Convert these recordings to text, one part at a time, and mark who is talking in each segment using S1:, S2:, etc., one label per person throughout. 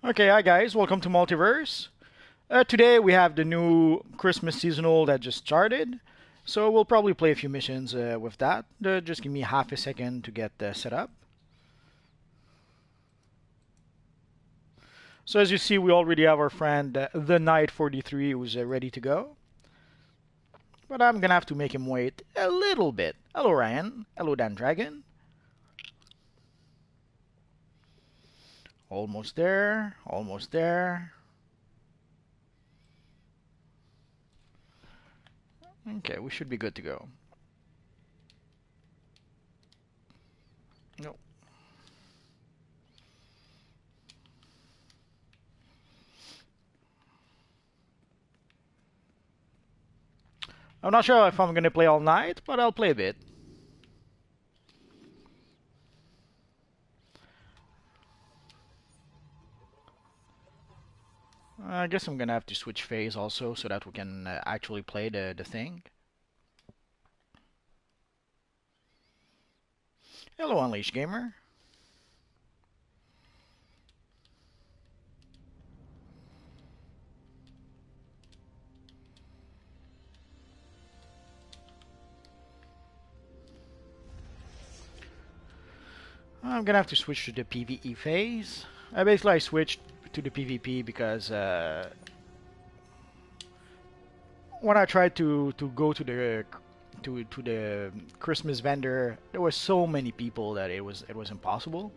S1: Okay, hi guys, welcome to Multiverse. Today we have the new Christmas seasonal that just started, so we'll probably play a few missions with that. Just give me half a second to get set up. So as you see, we already have our friend the Knight 43 who's ready to go. But I'm gonna have to make him wait a little bit. Hello Ryan, hello Dan Dragon. Almost there, almost there. Okay, we should be good to go. No. I'm not sure if I'm gonna play all night, but I'll play a bit. I guess I'm gonna have to switch phase also so that we can actually play the thing. Hello, Unleashed Gamer. I'm gonna have to switch to the PvE phase. Basically, I switched to the PvP because when I tried to go to the Christmas vendor, there were so many people that it was impossible.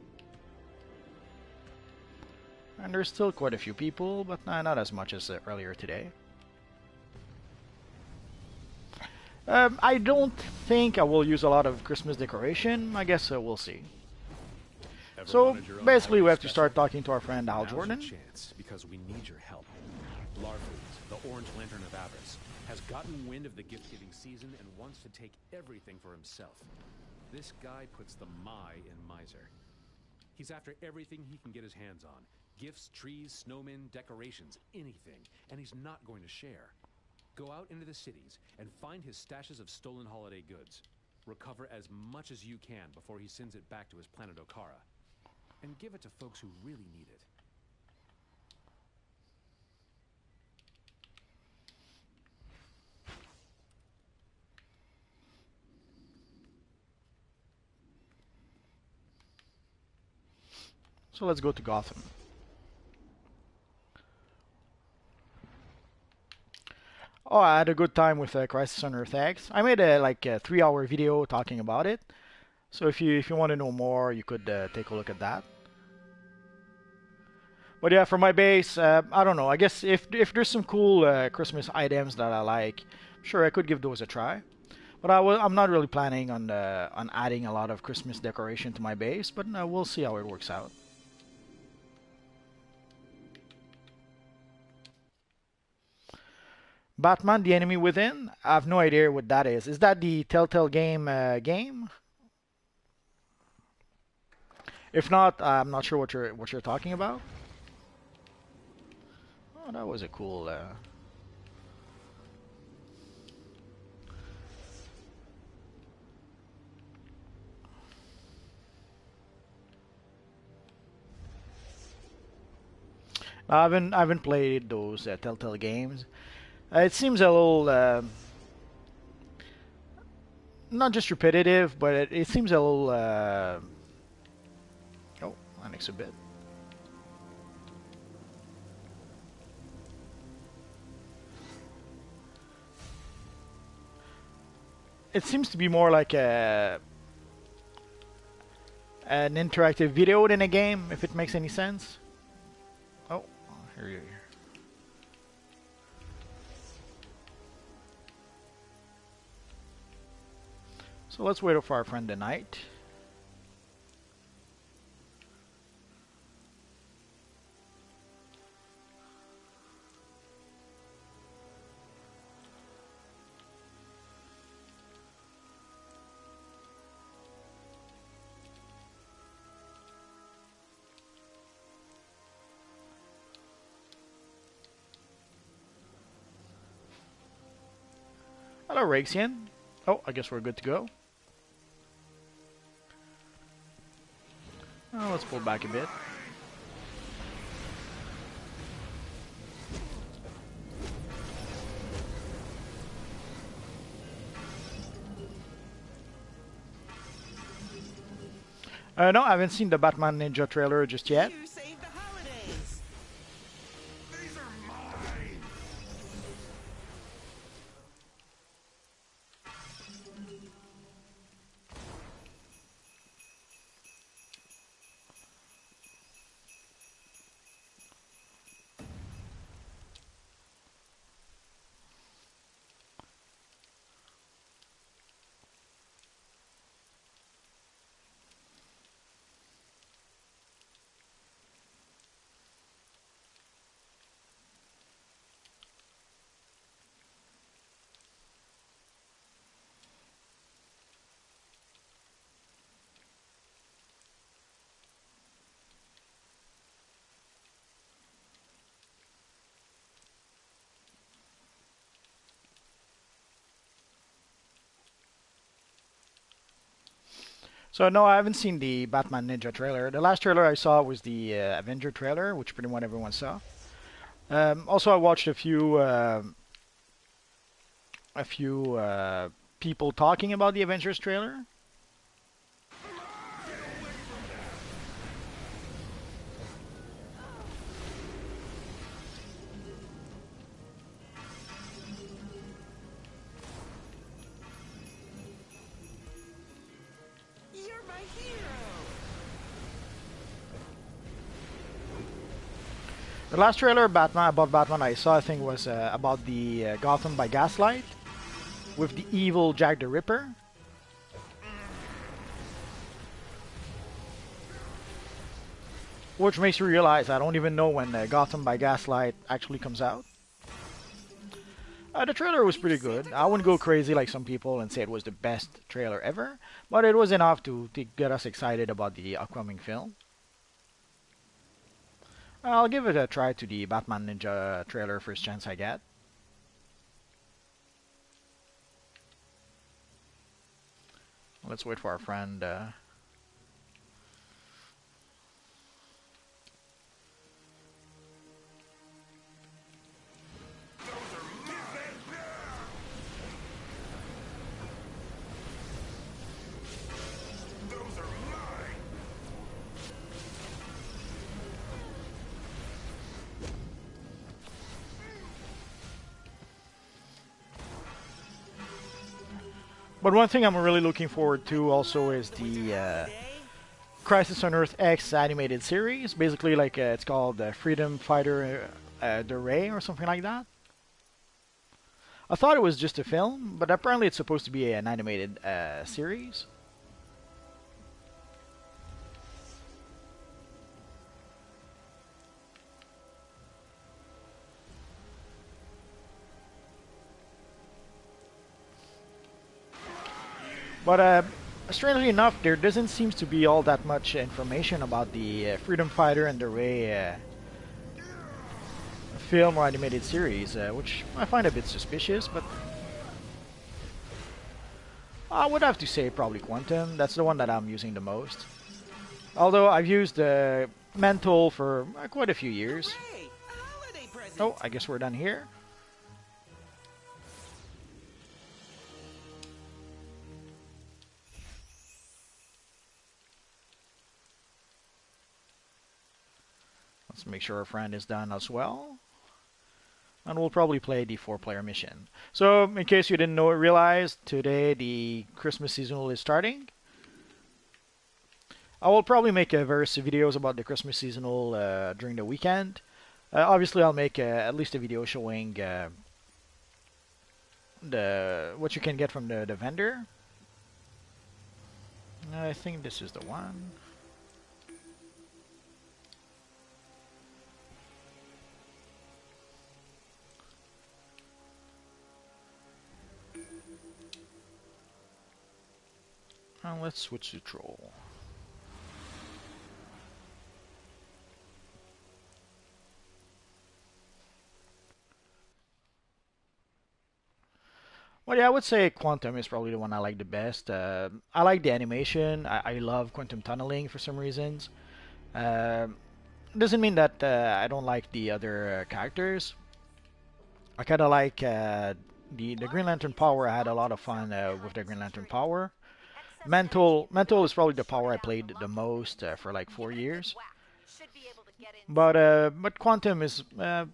S1: And there's still quite a few people, but not as much as earlier today. I don't think I will use a lot of Christmas decoration. I guess we'll see. So basically, we have to start talking to our friend Al Jordan.
S2: Chance, because we need your help. Larfleet, the Orange Lantern of Avarice, has gotten wind of the gift-giving season and wants to take everything for himself. This guy puts the "my" in miser. He's after everything he can get his hands on. Gifts, trees, snowmen, decorations, anything. And he's not going to share. Go out into the cities and find his stashes of stolen holiday goods. Recover as much as you can before he sends it back to his planet Okara. And give it to folks who really need it.
S1: So let's go to Gotham. Oh, I had a good time with Crisis on Earth X. I made a 3-hour video talking about it. So if you want to know more, you could take a look at that. But yeah, for my base, I don't know. I guess if there's some cool Christmas items that I like, sure I could give those a try. But I'm not really planning on adding a lot of Christmas decoration to my base. But we'll see how it works out. Batman: The Enemy Within. I have no idea what that is. Is that the Telltale game? If not, I'm not sure what you're talking about. Oh, that was a cool. I haven't played those Telltale games. It seems a little not just repetitive, but it seems a little. Oh, an exhibit. It seems to be more like an interactive video than a game, if it makes any sense. Oh, here you. So let's wait for our friend the Knight. Hello, Raxian. Oh, I guess we're good to go. Oh, let's pull back a bit. No, I haven't seen the Batman Ninja trailer just yet.
S3: You saved the holidays.
S4: These are mine.
S1: So no, I haven't seen the Batman Ninja trailer. The last trailer I saw was the Avenger trailer, which pretty much everyone saw. Also, I watched a few people talking about the Avengers trailer.
S3: You're my hero.
S1: The last trailer about Batman I saw, I think, was about the Gotham by Gaslight with the evil Jack the Ripper. Which makes you realize I don't even know when Gotham by Gaslight actually comes out. The trailer was pretty good. I wouldn't go crazy like some people and say it was the best trailer ever, but it was enough to get us excited about the upcoming film. I'll give it a try to the Batman Ninja trailer first chance I get. Let's wait for our friend.
S4: Those are mine.
S1: But one thing I'm really looking forward to also is the
S3: Today,
S1: Crisis on Earth X animated series. Basically, like it's called Freedom Fighter The Ray or something like that. I thought it was just a film, but apparently it's supposed to be an animated series. But strangely enough, there doesn't seem to be all that much information about the Freedom Fighter and the Ray film or animated series, which I find a bit suspicious, but I would have to say probably Quantum. That's the one that I'm using the most. Although I've used Mental for quite a few years.
S3: hooray! A holiday present.
S1: Oh, I guess we're done here. Let's make sure our friend is done as well. And we'll probably play the 4-player mission. So, in case you didn't know or realize, today the Christmas seasonal is starting. I will probably make various videos about the Christmas seasonal during the weekend. Obviously, I'll make at least a video showing what you can get from the vendor. I think this is the one. And let's switch to Troll. Well, yeah, I would say Quantum is probably the one I like the best. I like the animation. I love quantum tunneling for some reasons. Uh, doesn't mean that I don't like the other characters. I kind of like the Green Lantern Power. I had a lot of fun with the Green Lantern Power. Mental is probably the power I played the most for like 4 years. But Quantum is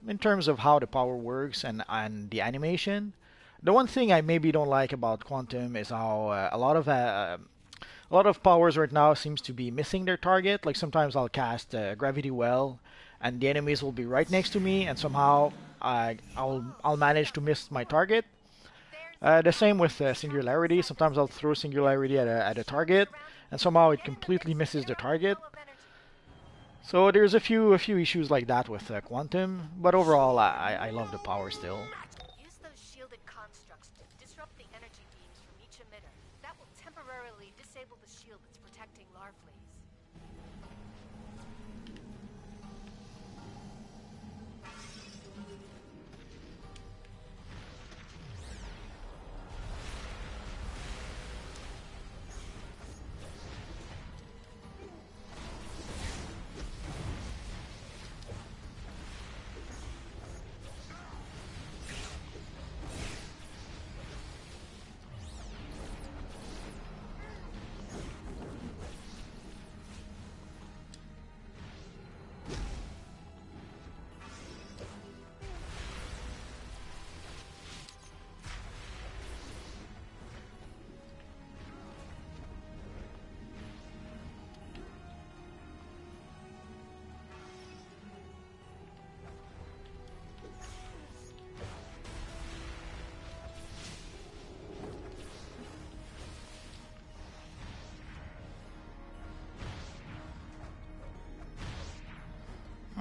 S1: in terms of how the power works and the animation. The one thing I maybe don't like about Quantum is how a lot of powers right now seems to be missing their target. Like sometimes I'll cast Gravity Well, and the enemies will be right next to me, and somehow I'll manage to miss my target. The same with Singularity. Sometimes I'll throw Singularity at a target, and somehow it completely misses the target. So there's a few issues like that with Quantum, but overall I love the power still.
S5: Use those shielded constructs to disrupt the energy beams from each emitter. That will temporarily disable the shield that's protecting Larfleeze.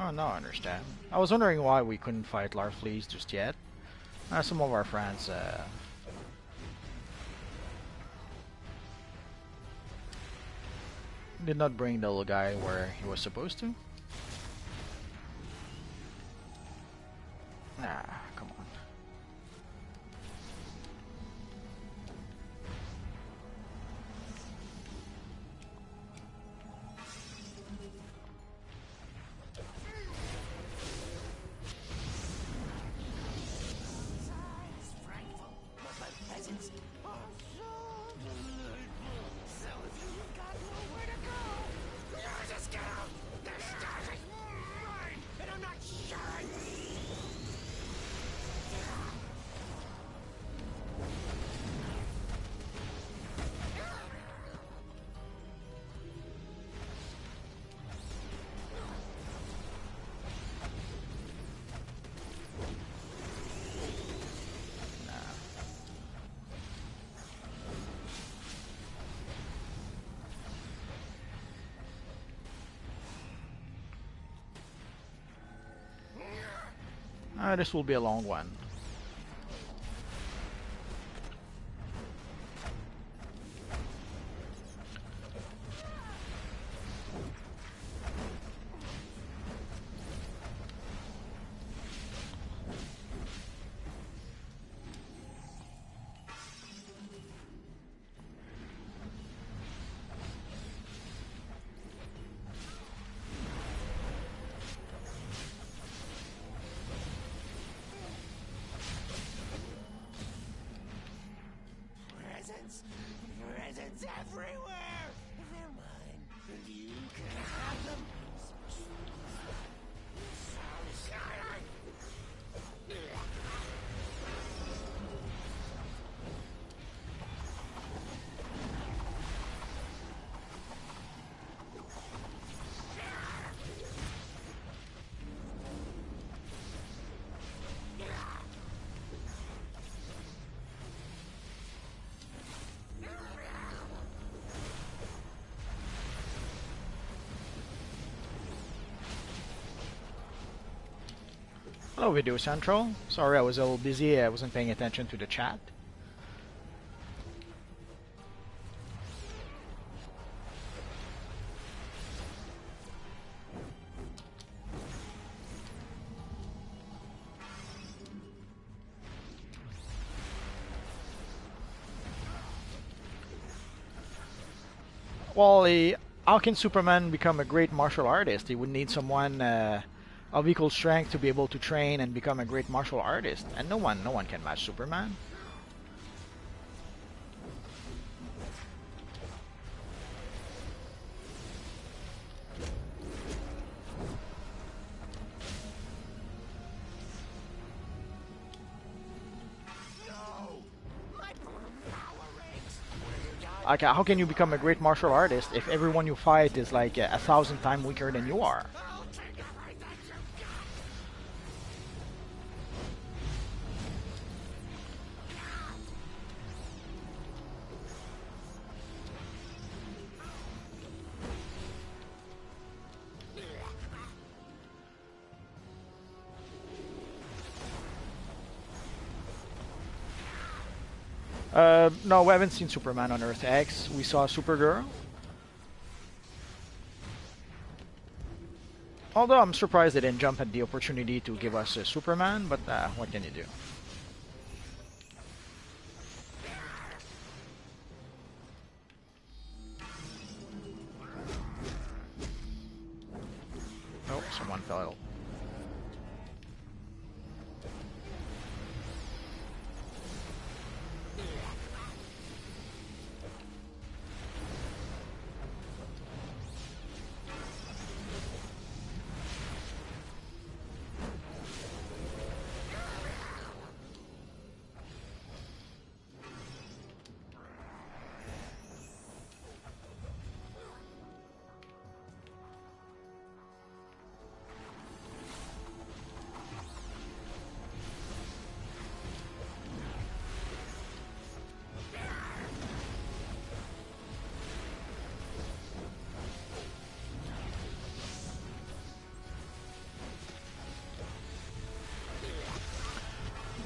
S1: Oh, now I understand. I was wondering why we couldn't fight Larfleeze just yet. Some of our friends did not bring the little guy where he was supposed to. Nah, come on. This will be a long one.
S3: Presents everywhere! They're mine, and you can have them.
S1: Hello, Video Central. Sorry, I was a little busy. I wasn't paying attention to the chat. Well, how can Superman become a great martial artist? He would need someone of equal strength to be able to train and become a great martial artist, and no one can match Superman. Like, how can you become a great martial artist if everyone you fight is like 1,000 times weaker than you are?
S3: I'll take everything you got.
S1: No, we haven't seen Superman on Earth X. We saw Supergirl. Although I'm surprised they didn't jump at the opportunity to give us Superman, but what can you do? Oh, someone fell.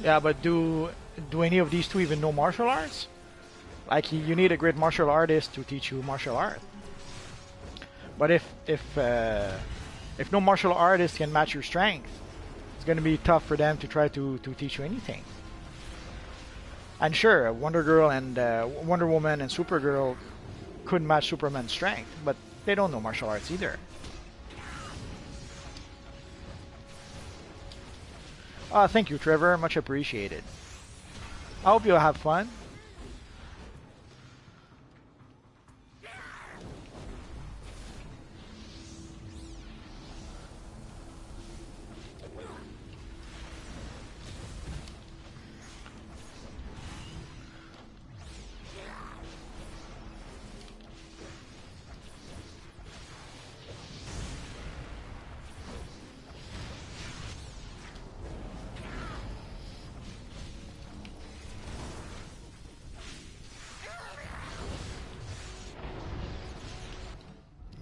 S1: Yeah, but do any of these two even know martial arts? Like, you need a great martial artist to teach you martial art. But if no martial artist can match your strength, it's going to be tough for them to try to teach you anything. And sure, Wonder Girl and Wonder Woman and Supergirl could match Superman's strength, but they don't know martial arts either. Thank you, Trevor. Much appreciated. I hope you'll have fun.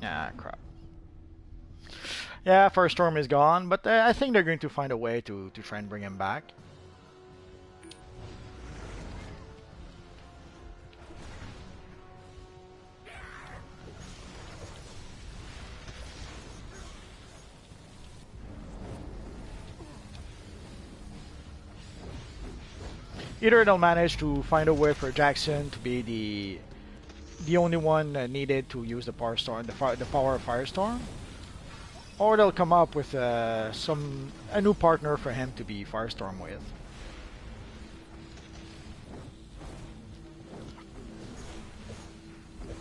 S1: Ah, crap. Yeah, Firestorm is gone, but I think they're going to find a way to try and bring him back. Either they'll manage to find a way for Jackson to be the only one needed to use the power storm, the power of Firestorm, or they'll come up with a new partner for him to be Firestorm with.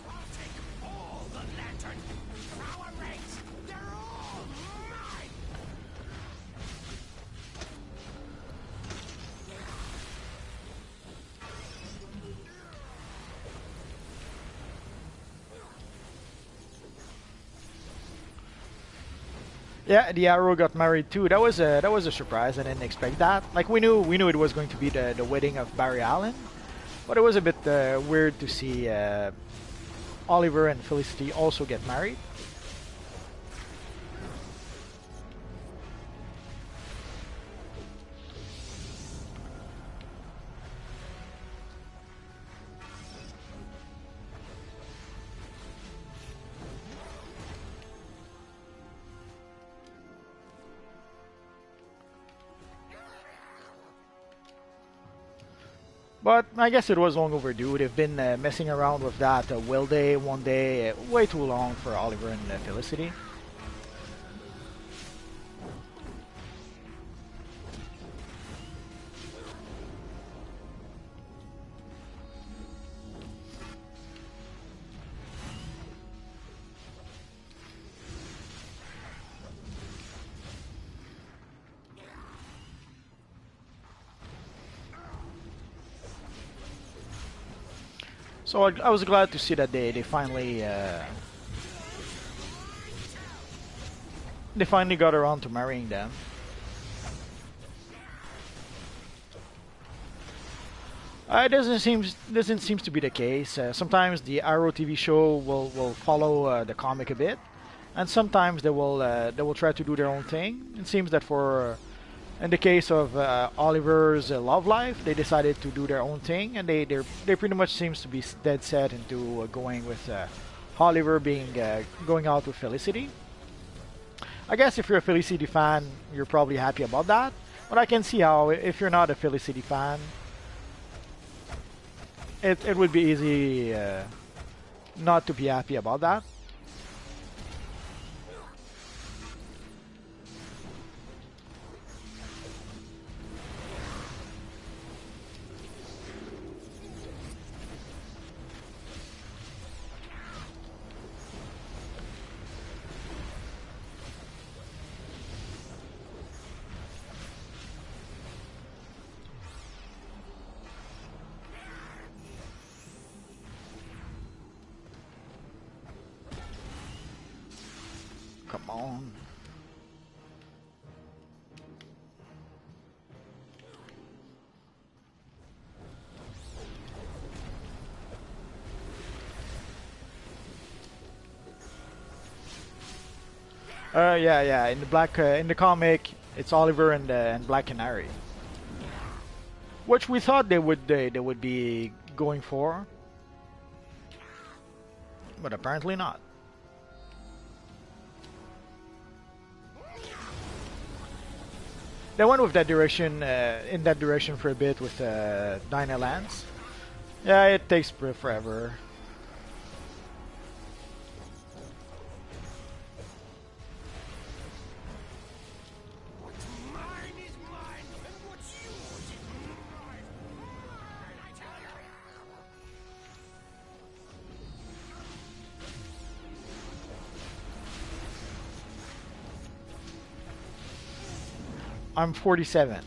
S3: I'll take all the lanterns. Power rates, they're all mine.
S1: Yeah, the Arrow got married too. That was a surprise. I didn't expect that. Like, we knew it was going to be the wedding of Barry Allen, but it was a bit weird to see Oliver and Felicity also get married. But I guess it was long overdue. They've been messing around with that will day, one day, way too long for Oliver and Felicity. So I was glad to see that they finally got around to marrying them. It doesn't seem to be the case. Sometimes the Arrow TV show will follow the comic a bit, and sometimes they will try to do their own thing. It seems that for in the case of Oliver's love life, they decided to do their own thing, and they pretty much seems to be dead set into going with Oliver being going out with Felicity. I guess if you're a Felicity fan, you're probably happy about that. But I can see how if you're not a Felicity fan, it would be easy not to be happy about that. Come on. Yeah. In the comic, it's Oliver and Black Canary, which we thought they would be going for, but apparently not. They went with that direction, in that direction for a bit with Dinah Lance. Yeah, it takes forever.
S3: What's mine is mine, and what's yours is mine. I tell you.
S1: I'm 47.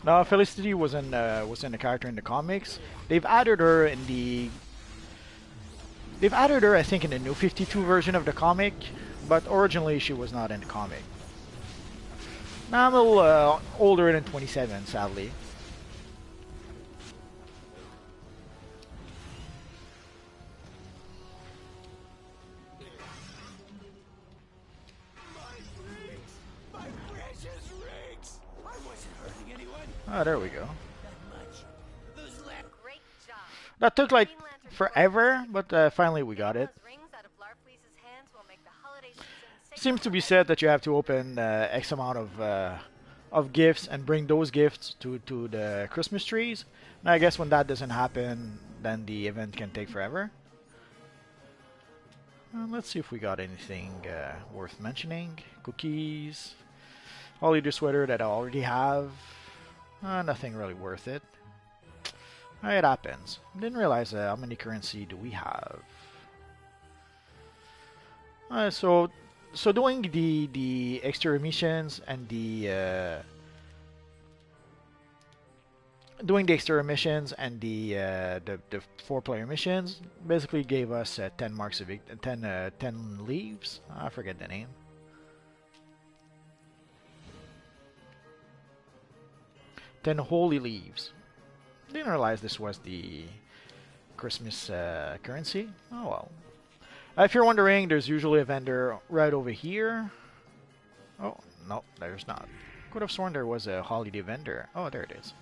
S1: Now, Felicity wasn't a character in the comics. They've added her in the. They've added her, I think, in the New 52 version of the comic, but originally she was not in the comic. Now I'm a little older than 27, sadly.
S3: My precious rigs! I wasn't hurting anyone.
S1: Oh, there we go.
S3: That much. Those
S5: Great job.
S1: That took like
S5: Green Lantern
S1: forever, but finally we got it.
S5: Those rings out of Larfleeze's hands will make the holiday season safe.
S1: Seems to be said that you have to open X amount of gifts and bring those gifts to the Christmas trees. And I guess when that doesn't happen, then the event can take forever. Let's see if we got anything worth mentioning. Cookies. Holiday sweater that I already have. Nothing really worth it. It happens. Didn't realize how many currency do we have. So doing the exterior missions and the doing the exterior missions and the 4-player missions basically gave us 10 marks of 10 leaves. I forget the name. 10 holy leaves. Didn't realize this was the Christmas currency. Oh well. If you're wondering, there's usually a vendor right over here. Oh, no, there's not. Could have sworn there was a holiday vendor. Oh, there it is.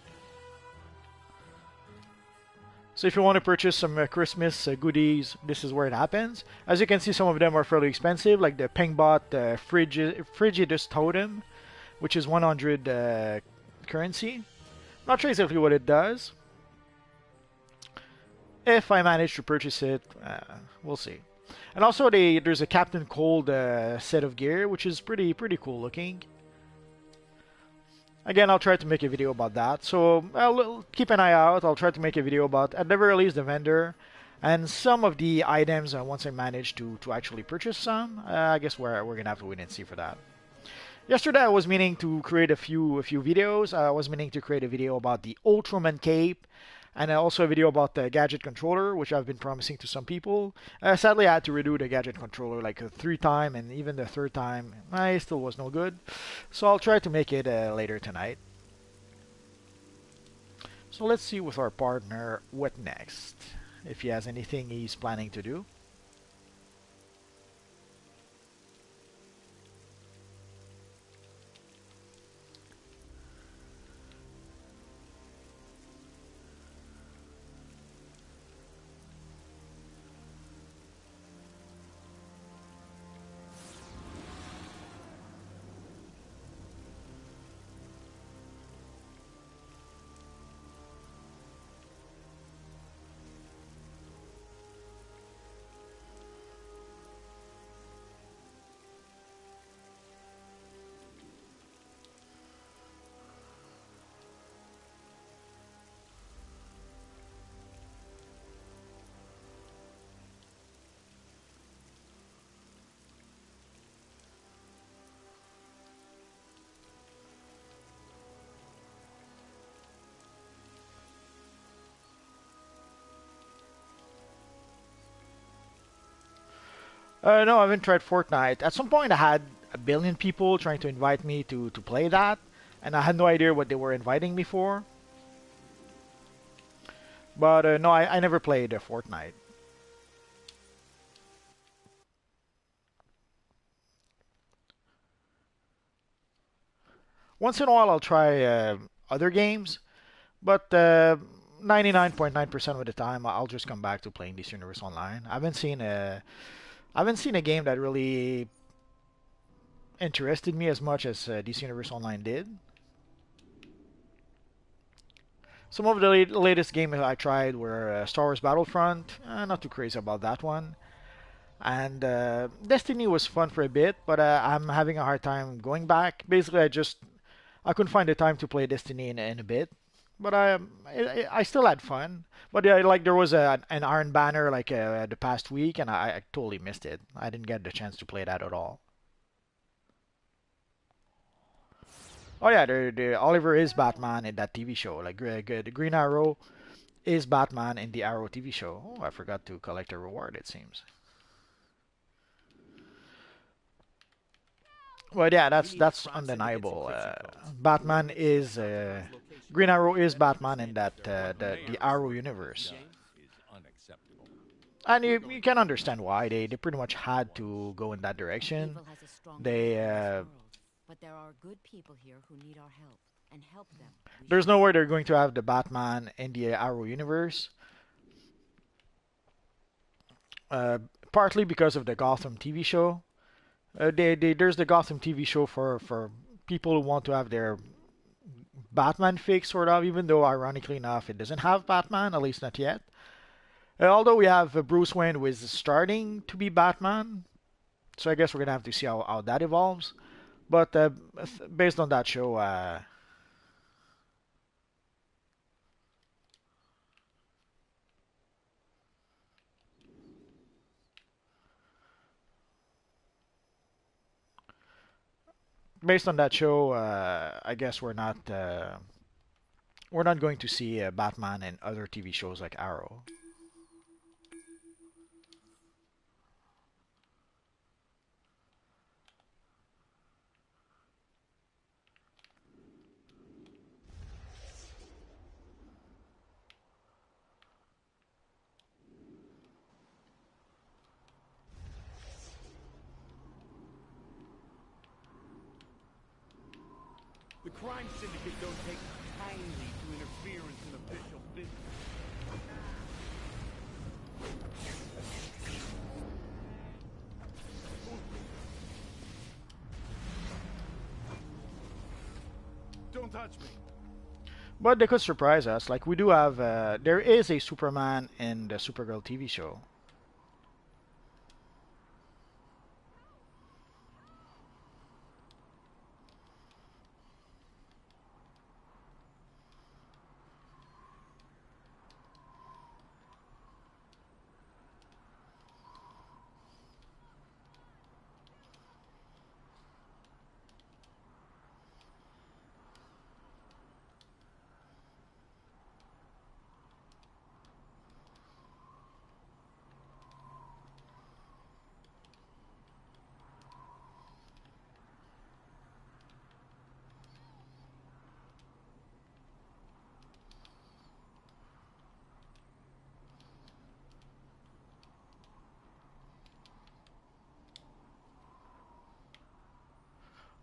S1: So if you want to purchase some Christmas goodies, this is where it happens. As you can see, some of them are fairly expensive, like the Pengbot Frigidus Totem, which is 100 currency. Not sure exactly what it does. If I manage to purchase it, we'll see. And also, there's a Captain Cold set of gear, which is pretty cool looking. Again, I'll try to make a video about that. So I'll keep an eye out. I'll try to make a video about, at the very least, the vendor and some of the items. Once I manage to actually purchase some, I guess we're gonna have to wait and see for that. Yesterday, I was meaning to create a few videos. I was meaning to create a video about the Ultraman cape, and also a video about the gadget controller, which I've been promising to some people. Sadly, I had to redo the gadget controller like 3 times, and even the third time, it still was no good. So I'll try to make it later tonight. So let's see with our partner what next, if he has anything he's planning to do. No, I haven't tried Fortnite. At some point, I had a billion people trying to invite me to play that, and I had no idea what they were inviting me for. But no, I never played Fortnite. Once in a while, I'll try other games, but 99.9% of the time, I'll just come back to playing this Universe Online. I haven't seen a game that really interested me as much as DC Universe Online did. Some of the latest games I tried were Star Wars Battlefront. Not too crazy about that one. And Destiny was fun for a bit, but I'm having a hard time going back. Basically, I couldn't find the time to play Destiny in a bit. But I still had fun. But yeah, like there was an Iron Banner like the past week, and I totally missed it. I didn't get the chance to play that at all. Oh yeah, the Oliver is Batman in that TV show. Like the Green Arrow is Batman in the Arrow TV show. Oh, I forgot to collect a reward. It seems. Well, yeah, that's undeniable. Batman is Green Arrow is Batman in that the Arrow universe, and you can understand why they pretty much had to go in that direction.
S6: Evil has a strong
S1: They
S6: hold on this world, but there are good people here who need our help, and help them.
S1: There's no way they're going to have the Batman in the Arrow universe. Partly because of the Gotham TV show. There's the Gotham TV show for people who want to have their Batman fix, sort of, even though ironically enough it doesn't have Batman, at least not yet. Although we have Bruce Wayne who is starting to be Batman, so I guess we're gonna have to see how that evolves. But based on that show, I guess we're not going to see Batman in other TV shows like Arrow.
S2: The crime syndicate don't take kindly to interference in official business. Don't touch me.
S1: But they could surprise us. Like we do have, there is a Superman in the Supergirl TV show.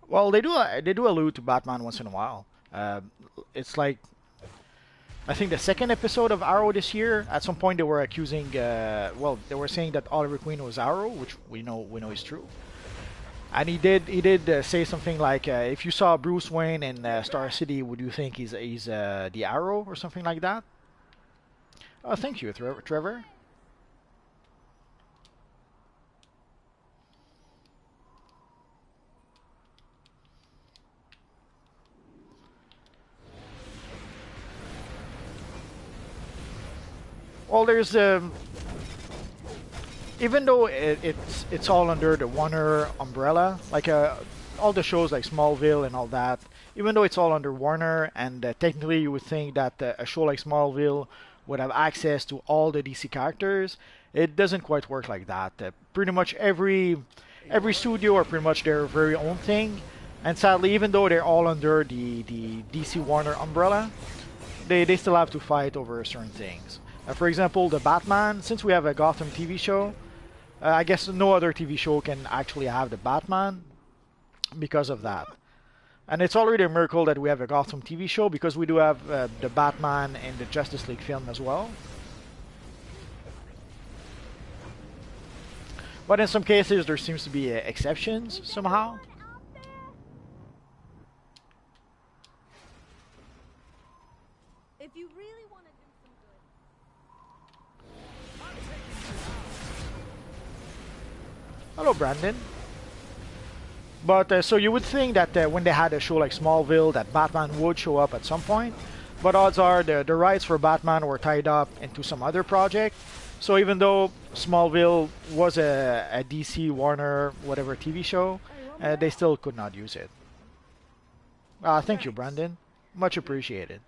S1: Well, they do allude to Batman once in a while. Uh, it's like I think the second episode of Arrow this year. At some point, they were accusing. Well, they were saying that Oliver Queen was Arrow, which we know is true. And he did say something like, if you saw Bruce Wayne in Star City, would you think he's the Arrow or something like that? Oh, thank you, Trevor. Well, there's even though it's all under the Warner umbrella, like all the shows like Smallville and all that, even though it's all under Warner, and technically you would think that a show like Smallville would have access to all the DC characters, it doesn't quite work like that. Pretty much every studio are pretty much their very own thing, and sadly, even though they're all under the DC Warner umbrella, they still have to fight over certain things. For example, the Batman, since we have a Gotham TV show, I guess no other TV show can actually have the Batman because of that. And it's already a miracle that we have a Gotham TV show because we do have the Batman in the Justice League film as well. But in some cases, there seems to be exceptions somehow.
S6: If you really want to do some good.
S1: Hello, Brandon. But so you would think that when they had a show like Smallville, that Batman would show up at some point. But odds are the rights for Batman were tied up into some other project. So even though Smallville was a DC Warner whatever TV show, they still could not use it. Thank you, Brandon. Much appreciated.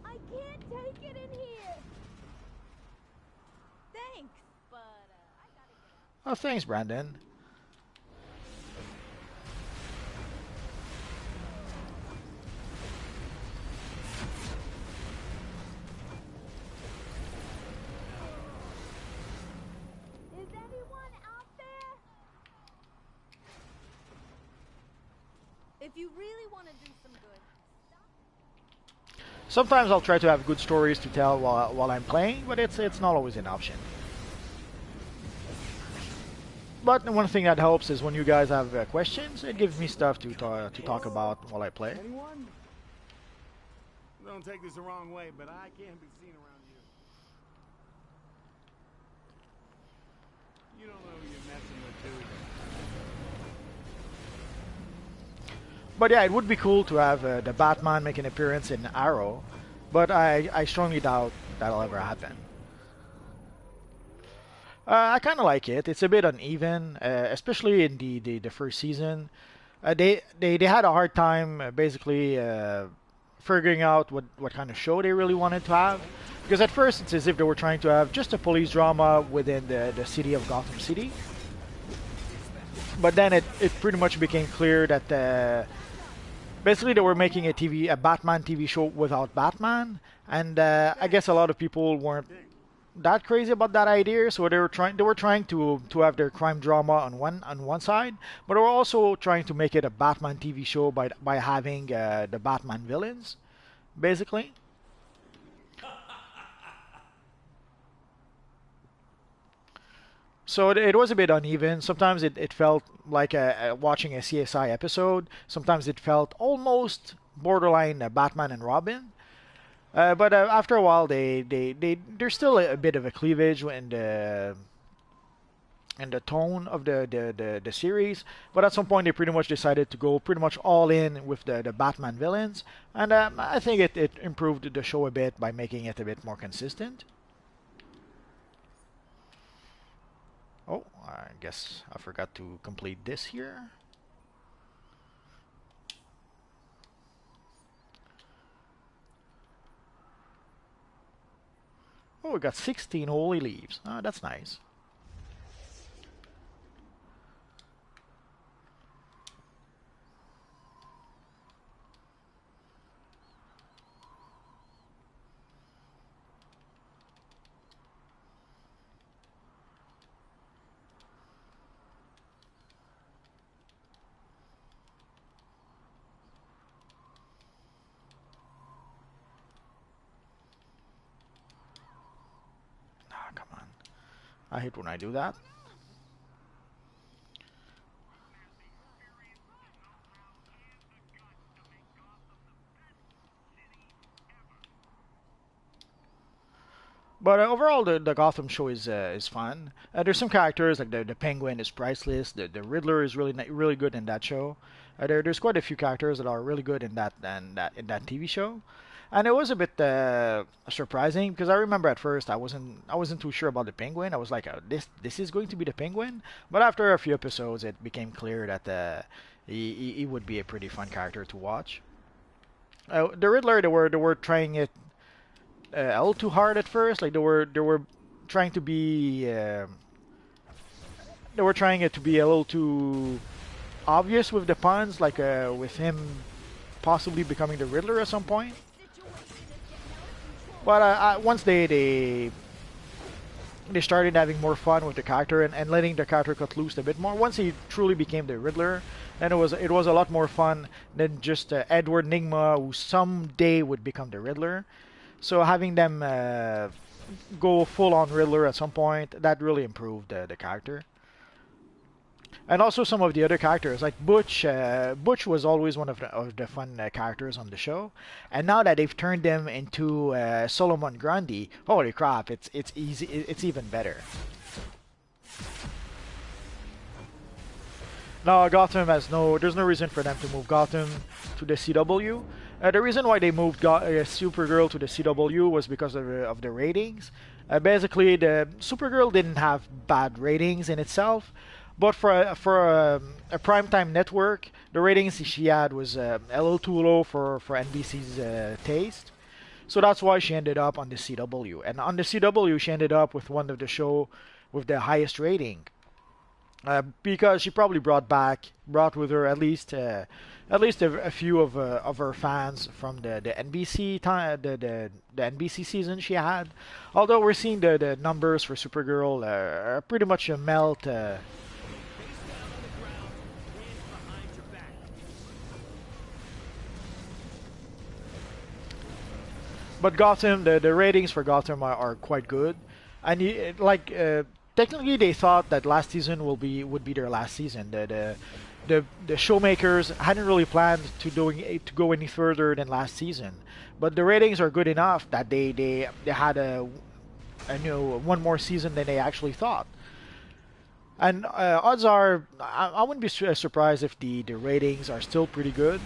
S6: I can't take it in here. Thanks, but I gotta get out.
S1: Oh, thanks, Brandon.
S6: Is anyone out there? If you really want to do some good.
S1: Sometimes I'll try to have good stories to tell while I'm playing, but it's not always an option. But one thing that helps is when you guys have questions, it gives me stuff to talk about while I play.
S3: Anyone? Don't take this the wrong way, but I can't be seen around you. You don't know who you're messing with, do you?
S1: But yeah, it would be cool to have the Batman make an appearance in Arrow, but I strongly doubt that'll ever happen. I kind of like it. It's a bit uneven, especially in the first season. They had a hard time basically figuring out what kind of show they really wanted to have. Because at first it's as if they were trying to have just a police drama within the city of Gotham City. But then it pretty much became clear that basically they were making a Batman TV show without Batman, and I guess a lot of people weren't that crazy about that idea, so they were trying to have their crime drama on one side, but they were also trying to make it a Batman TV show by having the Batman villains, basically. So it was a bit uneven. Sometimes it felt like watching a CSI episode. Sometimes it felt almost borderline Batman and Robin. But after a while, there's still a bit of a cleavage in the tone of the series. But at some point, they pretty much decided to go pretty much all in with the Batman villains, and I think it improved the show a bit by making it a bit more consistent. Oh, I guess I forgot to complete this here. Oh, we got 16 holy leaves. Oh, that's nice. Ah, come on. I hate when I do that. But overall, the Gotham show is fun. There's some characters like the Penguin is priceless. The Riddler is really good in that show. There's quite a few characters that are really good in that TV show, and it was a bit surprising because I remember at first I wasn't too sure about the Penguin. I was like, this is going to be the Penguin, but after a few episodes, it became clear that he would be a pretty fun character to watch. The Riddler, they were trying it a little too hard at first. Like they were trying to be they were trying it to be a little too obvious with the puns, like with him possibly becoming the Riddler at some point. But once they started having more fun with the character and letting the character cut loose a bit more. Once he truly became the Riddler, then it was a lot more fun than just Edward Nigma, who someday would become the Riddler. So having them go full on Riddler at some point, that really improved the character. And also some of the other characters, like Butch. Butch was always one of the fun characters on the show, and now that they've turned him into Solomon Grundy, holy crap! It's easy. It's even better. Now Gotham there's no reason for them to move Gotham to the CW. The reason why they moved Supergirl to the CW was because of the ratings. Basically, the Supergirl didn't have bad ratings in itself, but for a primetime network, the ratings she had was a little too low for NBC's taste. So that's why she ended up on the CW. And on the CW, she ended up with one of the show with the highest rating. Because she probably brought with her at least a few of her fans from the NBC time, the NBC season she had. Although we're seeing the numbers for Supergirl pretty much melt. But Gotham, the ratings for Gotham are quite good, and technically they thought that last season would be their last season. The showmakers hadn't really planned to go any further than last season, but the ratings are good enough that they had one more season than they actually thought. And odds are I wouldn't be surprised if the ratings are still pretty good.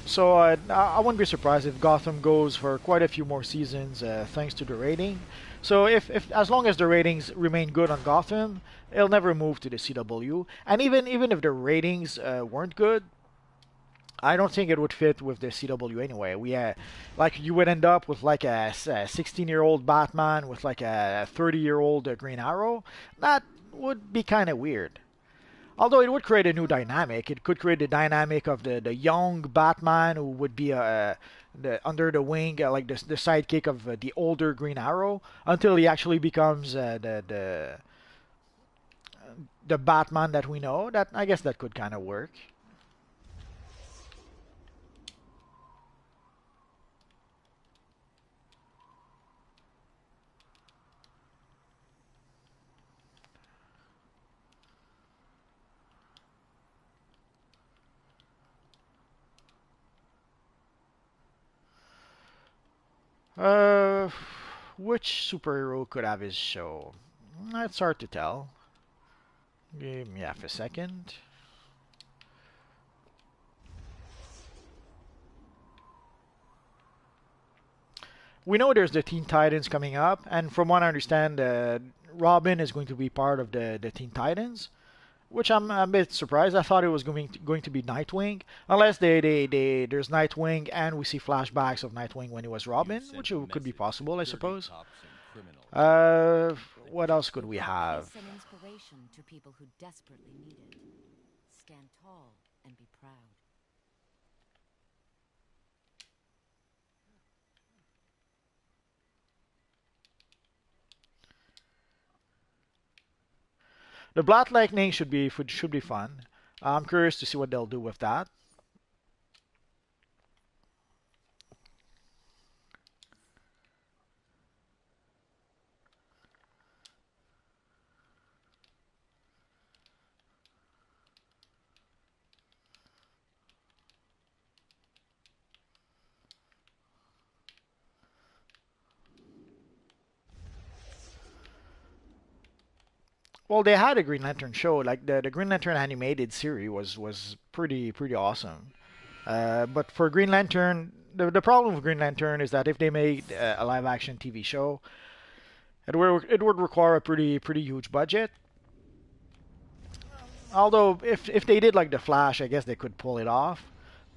S1: So I wouldn't be surprised if Gotham goes for quite a few more seasons thanks to the rating. So if as long as the ratings remain good on Gotham, it'll never move to the CW. And even if the ratings weren't good, I don't think it would fit with the CW anyway. Like you would end up with like a 16-year-old Batman with like a 30-year-old Green Arrow. That would be kind of weird. Although it would create a new dynamic. It could create the dynamic of the young Batman who would be under the wing, like the sidekick of the older Green Arrow, until he actually becomes the Batman that we know. That I guess that could kind of work. Uh, which superhero could have his show? It's hard to tell. Give me half a second. We know there's the Teen Titans coming up, and from what I understand, Robin is going to be part of the Teen Titans, which I'm a bit surprised. I thought it was going to be Nightwing, unless there's Nightwing and we see flashbacks of Nightwing when he was Robin, which could be possible, I suppose. What else could we have?
S6: Kiss and inspiration to people who desperately need it. Stand tall and be proud.
S1: The Black Lightning should be fun. I'm curious to see what they'll do with that. Well, they had a Green Lantern show, like the Green Lantern animated series was pretty awesome. But for Green Lantern, the problem with Green Lantern is that if they made a live action TV show, it would require a pretty huge budget. Although if they did like the Flash, I guess they could pull it off.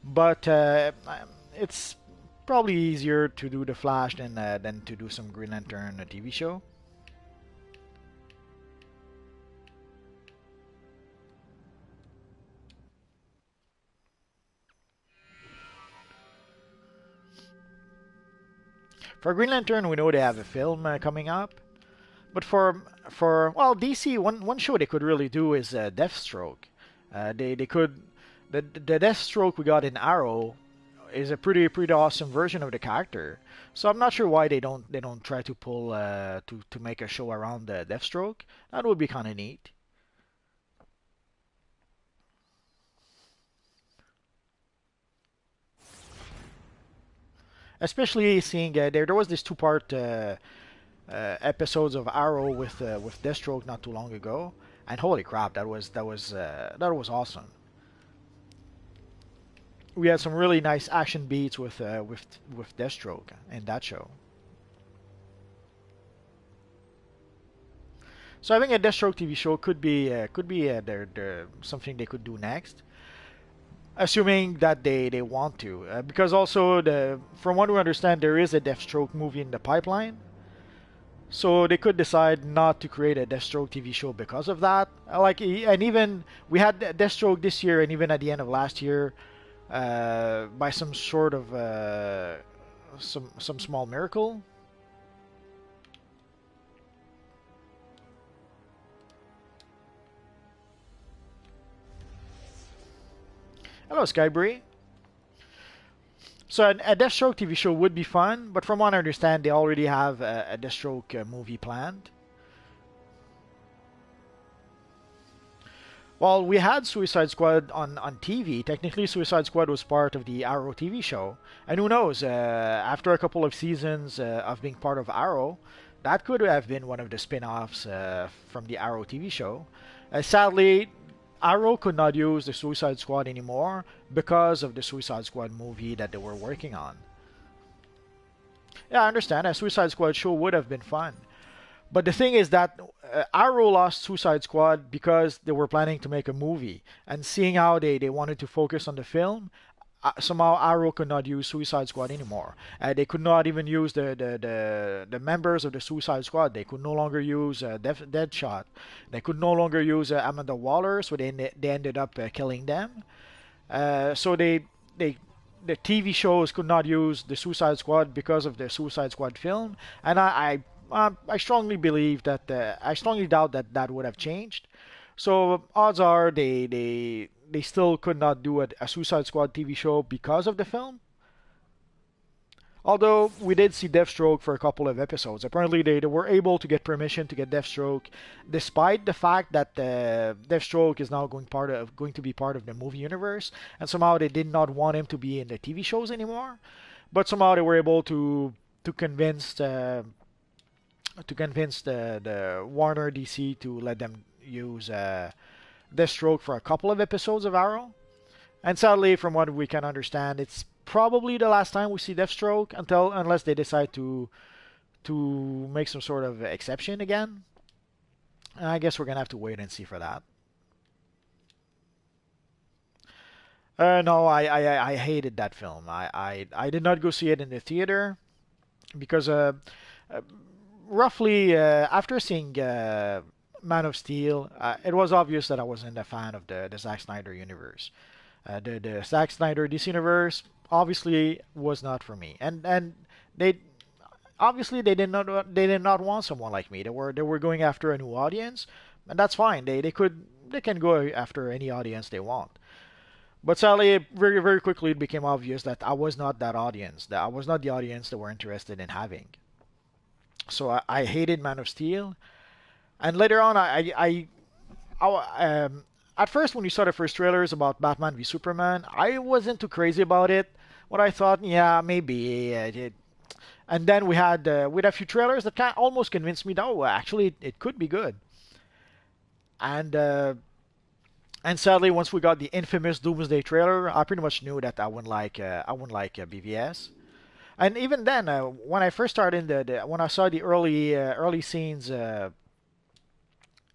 S1: But it's probably easier to do the Flash than to do some Green Lantern TV show. For Green Lantern, we know they have a film coming up, but for well, DC, one show they could really do is Deathstroke. They could the Deathstroke we got in Arrow is a pretty awesome version of the character. So I'm not sure why they don't try to pull to make a show around the Deathstroke. That would be kind of neat. Especially seeing there was this two-part episodes of Arrow with Deathstroke not too long ago, and holy crap, that was awesome. We had some really nice action beats with Deathstroke in that show. So having a Deathstroke TV show could be something they could do next, assuming that they want to, because also from what we understand there is a Deathstroke movie in the pipeline. So they could decide not to create a Deathstroke TV show because of that. And even we had Deathstroke this year, and even at the end of last year, by some sort of some small miracle. Hello, Skybree. So a Deathstroke TV show would be fun, but from what I understand, they already have a Deathstroke movie planned. Well, we had Suicide Squad on TV. Technically, Suicide Squad was part of the Arrow TV show. And who knows, after a couple of seasons of being part of Arrow, that could have been one of the spin offs from the Arrow TV show. Sadly, Arrow could not use the Suicide Squad anymore because of the Suicide Squad movie that they were working on. Yeah, I understand. A Suicide Squad show would have been fun. But the thing is that Arrow lost Suicide Squad because they were planning to make a movie. And seeing how they wanted to focus on the film, somehow Arrow could not use Suicide Squad anymore. They could not even use the members of the Suicide Squad. They could no longer use Deadshot. They could no longer use Amanda Waller, so they ended up killing them. So the TV shows could not use the Suicide Squad because of the Suicide Squad film, and I strongly believe that I strongly doubt that that would have changed. So odds are they still could not do a Suicide Squad TV show because of the film. Although we did see Deathstroke for a couple of episodes. Apparently they were able to get permission to get Deathstroke, despite the fact that Deathstroke is now going to be part of the movie universe, and somehow they did not want him to be in the TV shows anymore. But somehow they were able to to convince the Warner DC to let them use Deathstroke for a couple of episodes of Arrow. And sadly, from what we can understand, it's probably the last time we see Deathstroke unless they decide to make some sort of exception again. And I guess we're gonna have to wait and see for that. No, I hated that film. I did not go see it in the theater because roughly after seeing Man of Steel, it was obvious that I wasn't a fan of the Zack Snyder universe. The Zack Snyder DC universe obviously was not for me, and they obviously they did not want someone like me. They were going after a new audience, and that's fine. They can go after any audience they want. But sadly, very very quickly it became obvious that I was not that audience. That I was not the audience they were interested in having. So I hated Man of Steel, and later on at first when you saw the first trailers about Batman v Superman, I wasn't too crazy about it. What I thought, yeah, maybe and then we had a few trailers that kind of almost convinced me that actually it could be good. And sadly, once we got the infamous Doomsday trailer, I pretty much knew that I wouldn't like BVS. And even then, when I first started when I saw the early scenes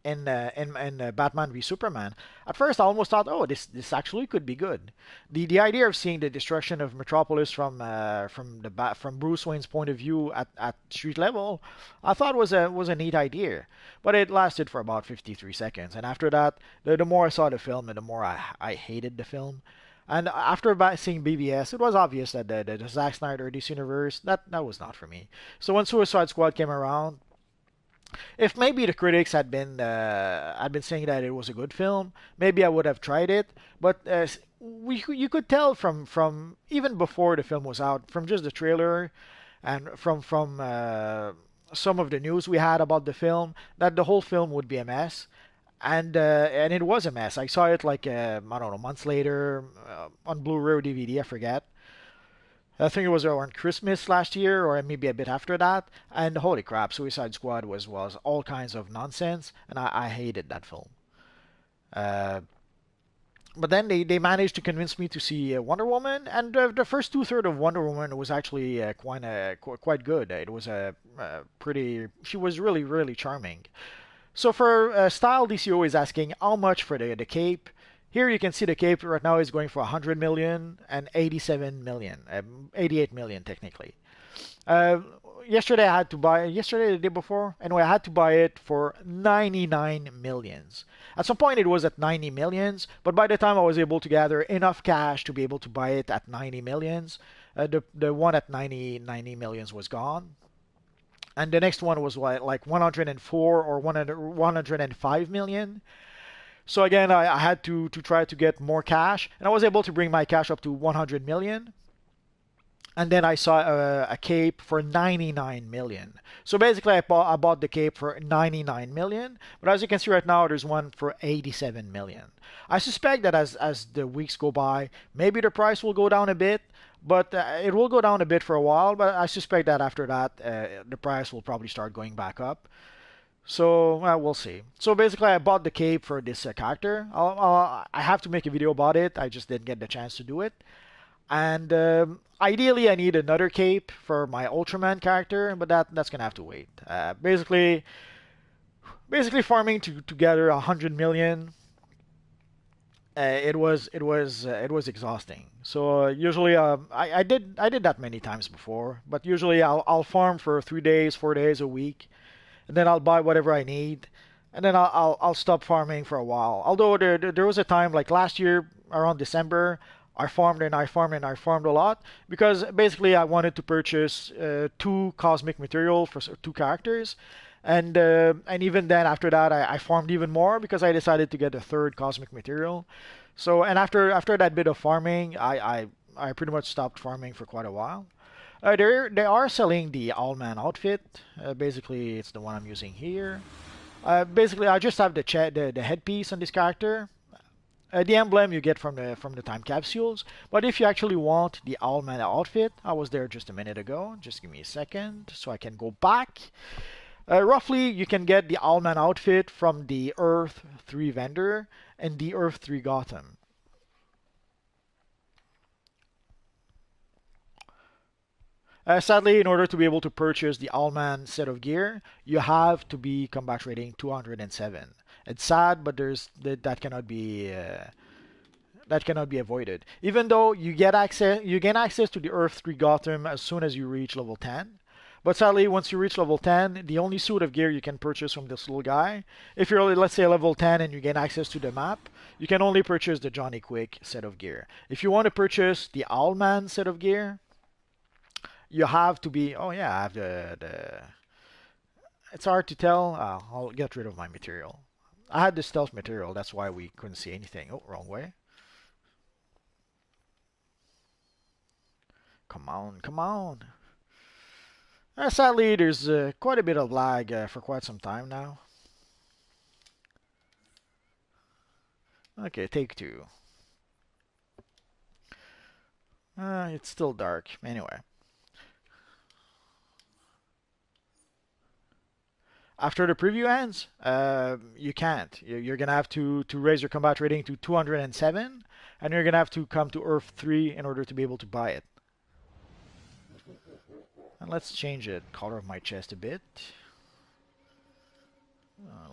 S1: in Batman v Superman, at first I almost thought, oh, this actually could be good. The idea of seeing the destruction of Metropolis from Bruce Wayne's point of view at street level, I thought was a neat idea. But it lasted for about 53 seconds, and after that, the more I saw the film, the more I hated the film. And after seeing BVS, it was obvious that the Zack Snyder DC universe that was not for me. So when Suicide Squad came around, if maybe the critics had been saying that it was a good film, maybe I would have tried it. But you could tell from even before the film was out, from just the trailer, and from some of the news we had about the film, that the whole film would be a mess. And it was a mess. I saw it like I don't know, months later on Blu-ray or DVD, I forget. I think it was around Christmas last year, or maybe a bit after that. And holy crap, Suicide Squad was all kinds of nonsense, and I hated that film. But then they managed to convince me to see Wonder Woman, and the first two-thirds of Wonder Woman was actually quite good. It was pretty. She was really really charming. So for style, DCUO is asking how much for the cape. Here you can see the cape right now is going for 100 million and 87 million, 88 million technically. Yesterday the day before, anyway, I had to buy it for 99 millions. At some point it was at 90 millions, but by the time I was able to gather enough cash to be able to buy it at 90 millions, the one at 90 millions was gone. And the next one was like 104 or 105 million. So again, I had to try to get more cash, and I was able to bring my cash up to 100 million. And then I saw a cape for 99 million. So basically, I bought the cape for 99 million. But as you can see right now, there's one for 87 million. I suspect that as the weeks go by, maybe the price will go down a bit. But it will go down a bit for a while. But I suspect that after that, the price will probably start going back up. So we'll see. So basically, I bought the cape for this character. I have to make a video about it. I just didn't get the chance to do it. And ideally, I need another cape for my Ultraman character, but that's gonna have to wait. Basically, farming to gather 100 million. It was exhausting. So usually, I did that many times before. But usually, I'll farm for 3 days, 4 days a week. And then I'll buy whatever I need, and then I'll stop farming for a while. Although there was a time like last year around December, I farmed a lot because basically I wanted to purchase 2 cosmic material for 2 characters, and even then after that I farmed even more because I decided to get a 3rd cosmic material. So and after that bit of farming, I pretty much stopped farming for quite a while. They are selling the All-Man outfit. Basically, it's the one I'm using here. Basically, I just have the headpiece on this character. The emblem you get from the time capsules. But if you actually want the Owlman outfit, I was there just a minute ago. Just give me a second so I can go back. Roughly, you can get the Owlman outfit from the Earth 3 vendor and the Earth 3 Gotham. Sadly, in order to be able to purchase the Owlman set of gear, you have to be combat rating 207. It's sad, but that cannot be avoided. Even though you gain access to the Earth 3 Gotham as soon as you reach level 10. But sadly, once you reach level 10, the only suit of gear you can purchase from this little guy, if you're, let's say, level 10 and you gain access to the map, you can only purchase the Johnny Quick set of gear. If you want to purchase the Owlman set of gear, you have to be... Oh yeah, I have the... It's hard to tell. I'll get rid of my material. I had the stealth material, that's why we couldn't see anything. Oh, wrong way. Come on, come on. Sadly, there's quite a bit of lag for quite some time now. Okay, take two. It's still dark. Anyway. After the preview ends, you can't. You're going to have to raise your combat rating to 207, and you're going to have to come to Earth 3 in order to be able to buy it. And let's change the color of my chest a bit.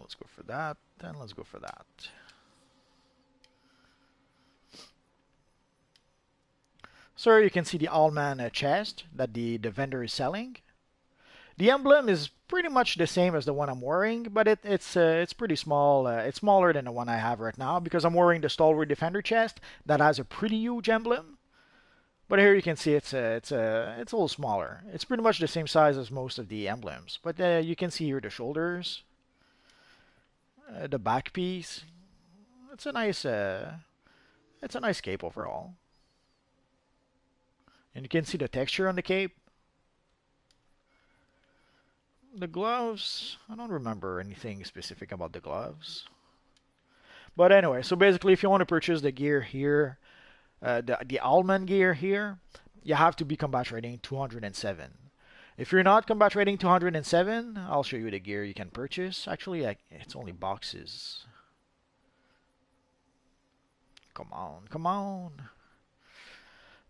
S1: Let's go for that, and let's go for that. So you can see the Owlman chest that the vendor is selling. The emblem is pretty much the same as the one I'm wearing, but it's pretty small. It's smaller than the one I have right now because I'm wearing the Stalwart Defender chest that has a pretty huge emblem. But here you can see it's a little smaller. It's pretty much the same size as most of the emblems. But you can see here the shoulders, the back piece. It's a nice cape overall. And you can see the texture on the cape. The gloves, I don't remember anything specific about the gloves. But anyway, so basically if you want to purchase the gear here, the Owlman gear here, you have to be combat rating 207. If you're not combat rating 207, I'll show you the gear you can purchase. Actually, it's only boxes. Come on, come on.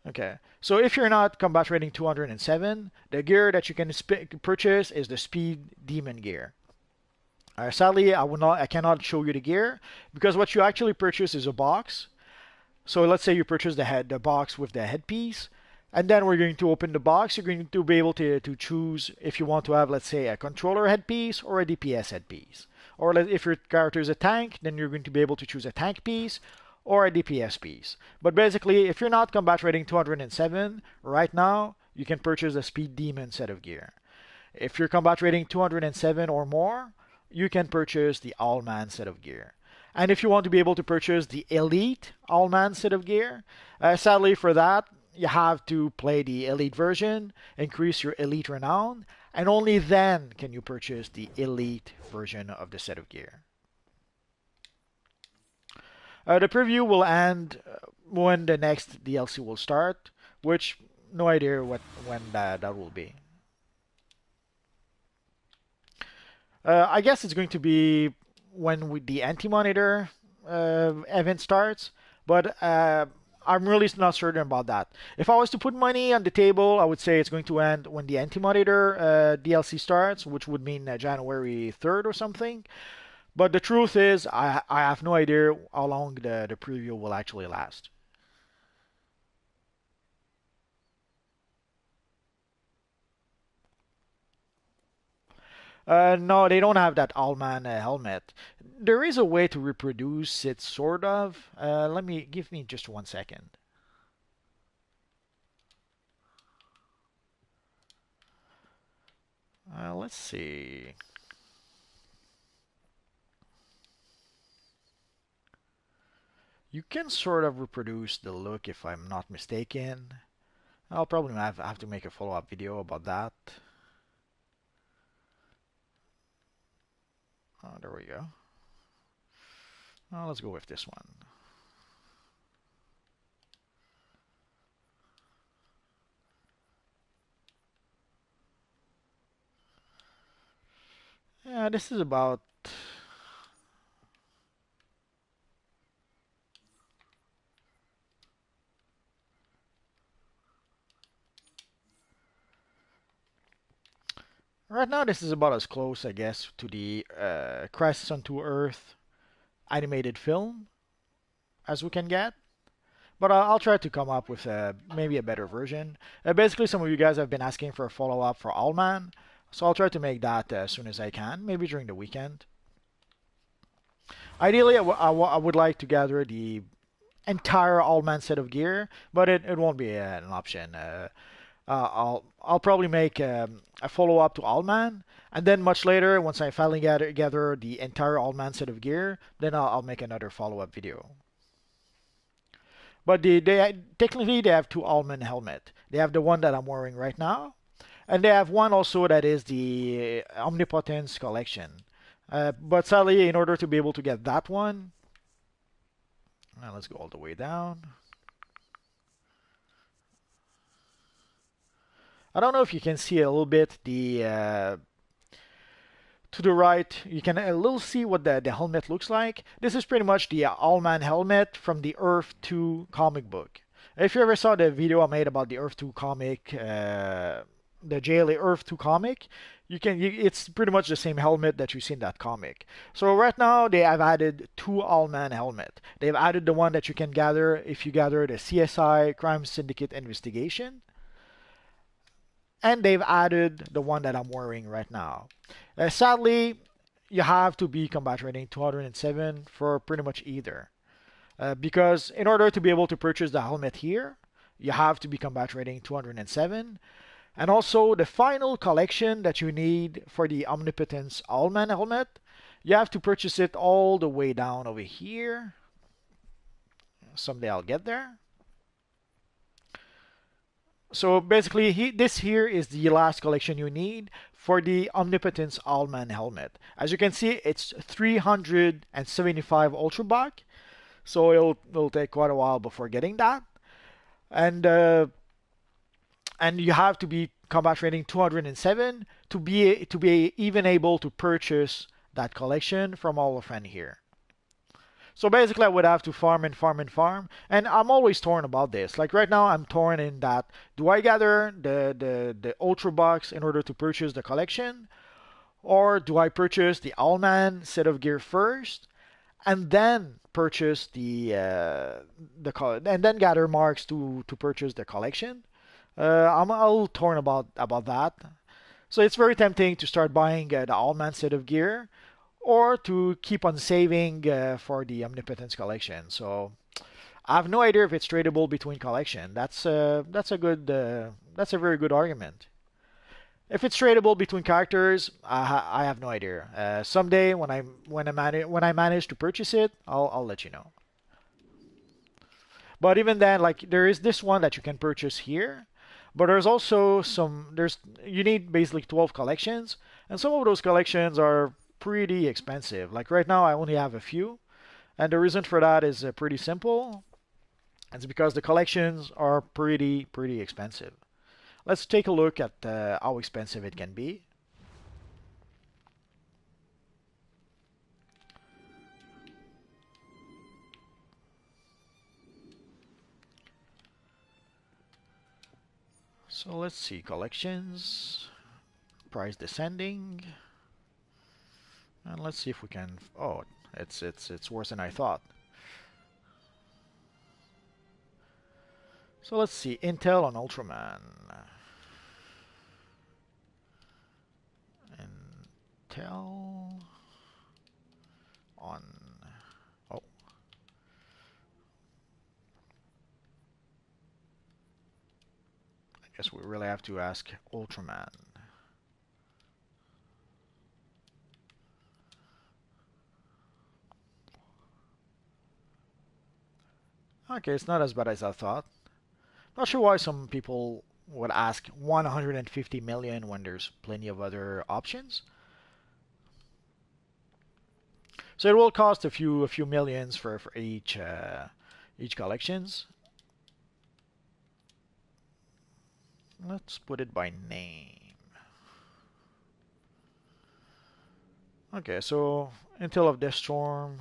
S1: Okay, so if you're not combat rating 207, the gear that you can purchase is the Speed Demon gear. Sadly, I cannot show you the gear because what you actually purchase is a box. So let's say you purchase the box with the headpiece, and then we're going to open the box. You're going to be able to choose if you want to have, let's say, a controller headpiece or a DPS headpiece. Or if your character is a tank, then you're going to be able to choose a tank piece or a DPS piece. But basically, if you're not combat rating 207, right now, you can purchase a Speed Demon set of gear. If you're combat rating 207 or more, you can purchase the Owlman set of gear. And if you want to be able to purchase the Elite Owlman set of gear, sadly for that, you have to play the Elite version, increase your Elite renown, and only then can you purchase the Elite version of the set of gear. The preview will end when the next DLC will start, which no idea when that will be. I guess it's going to be when the Anti-Monitor event starts, but I'm really not certain about that. If I was to put money on the table, I would say it's going to end when the Anti-Monitor DLC starts, which would mean January 3rd or something. But the truth is, I have no idea how long the preview will actually last. No, they don't have that Owlman helmet. There is a way to reproduce it, sort of. Give me just 1 second. Let's see. You can sort of reproduce the look if I'm not mistaken. I'll probably have to make a follow-up video about that. Oh, there we go. Let's go with this one. This is about. Right now, this is about as close, I guess, to the Crisis on 2 Earth animated film as we can get. But I'll try to come up with maybe a better version. Basically, some of you guys have been asking for a follow-up for Allman, so I'll try to make that as soon as I can, maybe during the weekend. Ideally, I would like to gather the entire Allman set of gear, but it won't be an option. I'll probably make a follow-up to Allman, and then much later, once I finally gather the entire Allman set of gear, then I'll make another follow-up video. But technically they have two Allman helmet. They have the one that I'm wearing right now, and they have one also that is the Omnipotence collection. But sadly, in order to be able to get that one, let's go all the way down. I don't know if you can see a little bit the to the right, you can a little see what the helmet looks like. This is pretty much the Allman helmet from the Earth 2 comic book. If you ever saw the video I made about the Earth 2 comic, the JLA Earth 2 comic, it's pretty much the same helmet that you see in that comic. So right now they have added two Allman helmet. They've added the one that you can gather if you gather the CSI Crime Syndicate Investigation. And they've added the one that I'm wearing right now. Sadly, you have to be combat rating 207 for pretty much either. Because in order to be able to purchase the helmet here, you have to be combat rating 207. And also the final collection that you need for the Omnipotence Allman helmet, you have to purchase it all the way down over here. Someday I'll get there. So basically, this here is the last collection you need for the Omnipotence Allman helmet. As you can see, it's 375 Ultra Buck, so it'll take quite a while before getting that. And you have to be combat rating 207 to be even able to purchase that collection from all of friend here. So basically, I would have to farm and farm and farm, and I'm always torn about this. Like right now, I'm torn in that: do I gather the Ultra Box in order to purchase the collection, or do I purchase the Allman set of gear first, and then purchase and then gather marks to purchase the collection? I'm a little torn about that. So it's very tempting to start buying the Allman set of gear, or to keep on saving for the Omnipotence collection. So I have no idea if it's tradable between collection. That's a very good argument. If it's tradable between characters, I have no idea. Someday when I manage to purchase it, I'll let you know. But even then, like there is this one that you can purchase here, but there's also you need basically 12 collections, and some of those collections are pretty expensive. Like right now, I only have a few, and the reason for that is pretty simple. It's because the collections are pretty expensive. Let's take a look at how expensive it can be. So let's see, collections, price descending. And let's see if we can. Oh, it's worse than I thought. So let's see. Intel on Ultraman. Intel on. Oh. I guess we really have to ask Ultraman. Okay, it's not as bad as I thought. Not sure why some people would ask 150 million when there's plenty of other options. So it will cost a few millions for each collections. Let's put it by name. Okay, so Intel of Deathstorm.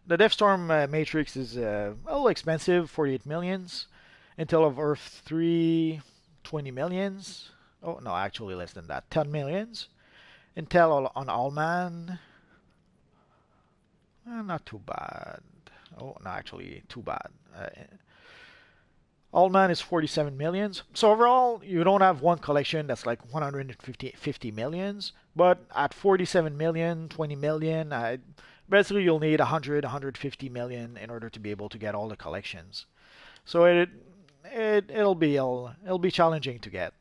S1: The Deathstorm matrix is a little expensive, 48 millions. Intel of Earth 3, 20 millions. Oh, no, actually less than that, 10 millions. Intel on Allman, not too bad. Oh, no, actually, too bad. Allman is 47 millions. So overall, you don't have one collection that's like 150 millions, but at 47 million, 20 million, basically you'll need 100, 150 million in order to be able to get all the collections. So it'll be challenging to get.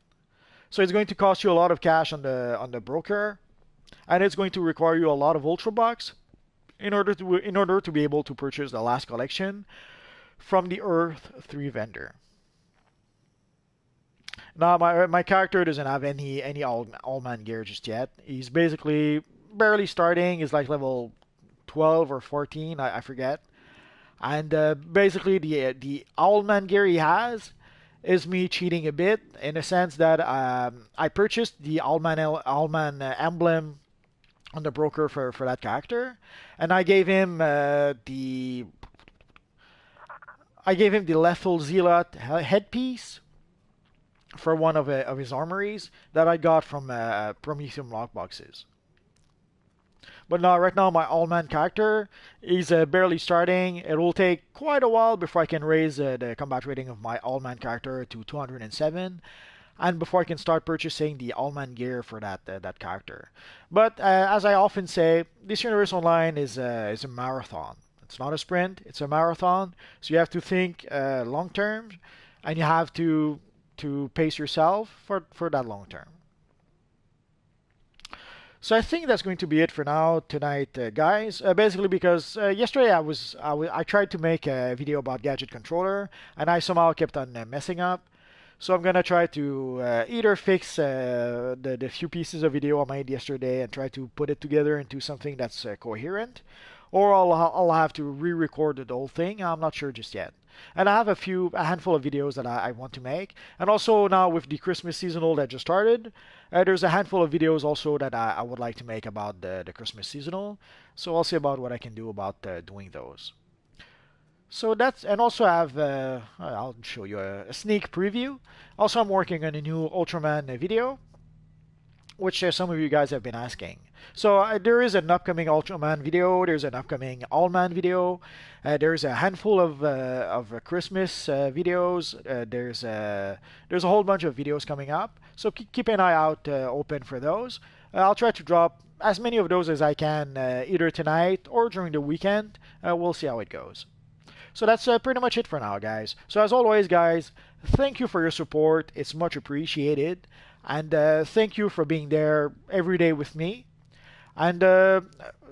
S1: So it's going to cost you a lot of cash on the broker, and it's going to require you a lot of Ultra Bucks in order to be able to purchase the last collection from the Earth 3 vendor. Now my character doesn't have any all-man gear just yet. He's basically barely starting. He's like level 12 or 14, I forget. And basically the all-man gear he has is me cheating a bit in the sense that I purchased the all-man emblem on the broker for that character, and I gave him the Lethal Zealot headpiece for one of his armories that I got from Prometheum lockboxes. But now, right now, my all-man character is barely starting. It will take quite a while before I can raise the combat rating of my all-man character to 207, and before I can start purchasing the all-man gear for that character. But as I often say, this Universe Online is a marathon. It's not a sprint. It's a marathon. So you have to think long term, and you have to pace yourself for that long term. So I think that's going to be it for now tonight, guys. Basically, because yesterday I tried to make a video about Gadget Controller, and I somehow kept on messing up. So I'm gonna try to either fix the few pieces of video I made yesterday and try to put it together into something that's coherent, or I'll have to re-record the whole thing. I'm not sure just yet. And I have a handful of videos that I want to make. And also now with the Christmas seasonal that just started, there's a handful of videos also that I would like to make about the Christmas seasonal. So I'll see about what I can do about doing those. So that's, and also I have, I'll show you a sneak preview. Also, I'm working on a new Ultraman video, which some of you guys have been asking. So there is an upcoming Ultraman video, there's an upcoming Allman video, there's a handful of Christmas videos, there's a whole bunch of videos coming up. So keep an eye out open for those. I'll try to drop as many of those as I can either tonight or during the weekend. We'll see how it goes. So that's pretty much it for now, guys. So as always, guys, thank you for your support. It's much appreciated. And thank you for being there every day with me. And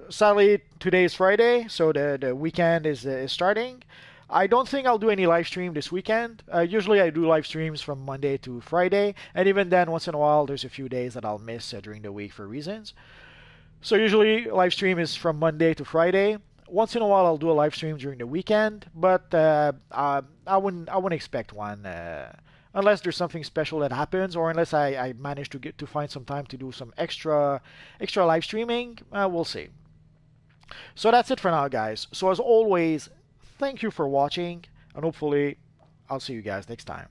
S1: sadly, today is Friday, so the weekend is starting. I don't think I'll do any live stream this weekend. Usually I do live streams from Monday to Friday. And even then, once in a while, there's a few days that I'll miss during the week for reasons. So usually live stream is from Monday to Friday. Once in a while, I'll do a live stream during the weekend, but I wouldn't expect one unless there's something special that happens, or unless I manage to find some time to do some extra live streaming. We'll see. So that's it for now, guys. So as always, thank you for watching, and hopefully I'll see you guys next time.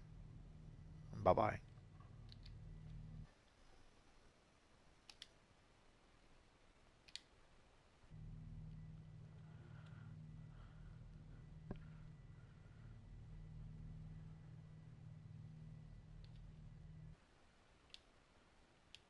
S1: Bye bye.